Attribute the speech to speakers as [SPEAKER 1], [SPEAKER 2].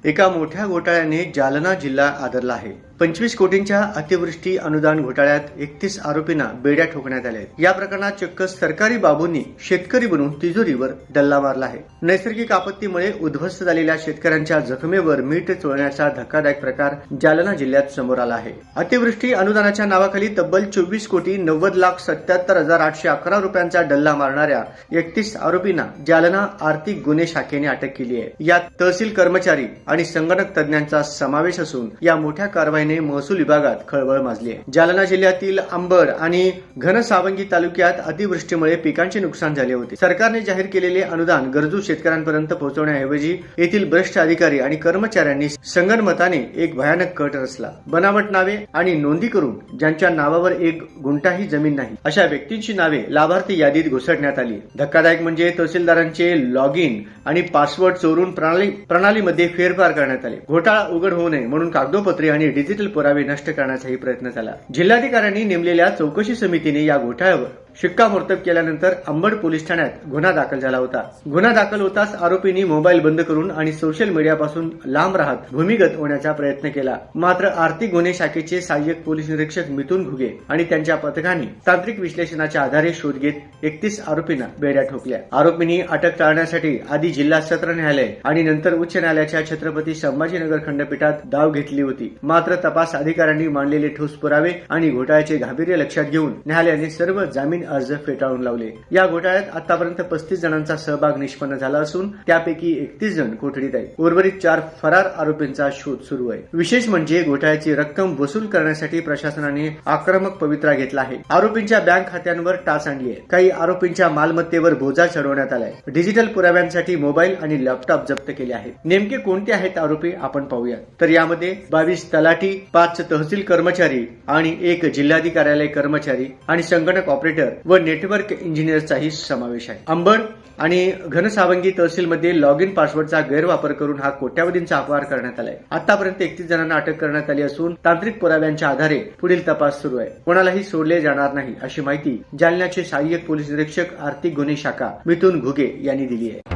[SPEAKER 1] एका मोठ्या घोटाळ्याने जालना जिल्हा आदरला आहे। 25 कोटींच्या अतिवृष्टी अनुदान घोटाळ्यात 31 आरोपींना बेड्या ठोकण्यात आल्या आहेत। या प्रकरणात चक्क सरकारी बाबूंनी शेतकरी बनून तिजोरीवर डल्ला मारला आहे। नैसर्गिक आपत्तीमुळे उद्ध्वस्त झालेल्या शेतकऱ्यांच्या जखमेवर मीठ चोळण्याचा धक्कादायक प्रकार जालना जिल्ह्यात समोर आला आहे। अतिवृष्टी अनुदानाच्या नावाखाली तब्बल 24,90,77,811 रुपयांचा डल्ला मारणाऱ्या 31 आरोपींना जालना आर्थिक गुन्हे शाखेने अटक केली आहे। यात तहसील कर्मचारी आणि संगणक तज्ञांचा समावेश असून या मोठ्या कारवाईने महसूल विभागात खळबळ माजली आहे। जालना जिल्ह्यातील अंबड आणि घनसावंगी तालुक्यात अतिवृष्टीमुळे पिकांचे नुकसान झाले होते। सरकारने जाहीर केलेले अनुदान गरजू शेतकऱ्यांपर्यंत पोहोचवण्याऐवजी येथील भ्रष्ट अधिकारी आणि कर्मचाऱ्यांनी संगनमताने एक भयानक कट रचला। बनावट नावे आणि नोंदी करून ज्यांच्या नावावर एक गुंठाही जमीन नाही अशा व्यक्तींची नावे लाभार्थी यादीत घुसडण्यात आली। धक्कादायक म्हणजे तहसीलदारांचे लॉग इन आणि पासवर्ड चोरून प्रणालीमध्ये फेरफार करण्यात आले। घोटाळा उघड होऊ नये म्हणून कागदोपत्री आणि डिजिटल पुरावे नष्ट करण्याचाही प्रयत्न झाला। जिल्हाधिकाऱ्यांनी नेमलेल्या चौकशी समितीने या घोटाळ्यावर शिक्कामोर्तब केल्यानंतर अंबड पोलीस ठाण्यात गुन्हा दाखल झाला होता। गुन्हा दाखल होताच आरोपींनी मोबाईल बंद करून आणि सोशल मीडियापासून लांब राहत भूमिगत होण्याचा प्रयत्न केला। मात्र आर्थिक गुन्हे शाखेचे सहाय्यक पोलीस निरीक्षक मिथुन घुगे आणि त्यांच्या पथकाने तांत्रिक विश्लेषणाच्या आधारे शोध घेत 31 आरोपींना बेड्या ठोकल्या। आरोपींनी अटक टाळण्यासाठी आधी जिल्हा सत्र न्यायालय आणि नंतर उच्च न्यायालयाच्या छत्रपती संभाजीनगर खंडपीठात धाव घेतली होती। मात्र तपास अधिकाऱ्यांनी मांडलेले ठोस पुरावे आणि घोटाळ्याचे गांभीर्य लक्षात घेऊन न्यायालयाने सर्व जामीन अर्ज फेटाळून लावले। या घोटाळ्यात आतापर्यंत 35 जणांचा सहभाग निष्पन्न झाला असून त्यापैकी 31 जण कोठडीत आहेत। उर्वरित 4 फरार आरोपींचा शोध सुरू आहे। विशेष म्हणजे घोटाळ्याची रक्कम वसूल करण्यासाठी प्रशासनाने आक्रमक पवित्रा घेतला आहे। आरोपींच्या बँक खात्यांवर टाच आणली आहे। काही आरोपींच्या मालमत्तेवर बोजा चढवण्यात आलाय। डिजिटल पुराव्यांसाठी मोबाईल आणि लॅपटॉप जप्त केले आहेत। नेमके कोणते आहेत आरोपी आपण पाहूया। तर यामध्ये 22 तलाठी, 5 तहसील कर्मचारी आणि 1 जिल्हाधिकारी कर्मचारी आणि संगणक ऑपरेटर व नेटवर्क इंजिनियरचाही समावेश आहे। अंबड आणि घनसावंगी तहसीलमध्ये लॉग इन पासवर्डचा गैरवापर करून हा कोट्यावधींचा अपहार करण्यात आलाय। आतापर्यंत 31 जणांना अटक करण्यात आली असून तांत्रिक पुराव्यांच्या आधारे पुढील तपास सुरू आहे। कोणालाही सोडले जाणार नाही अशी माहिती जालन्याचे सहाय्यक पोलीस निरीक्षक आर्थिक गुन्हे शाखा मिथुन घुगे यांनी दिली आहे।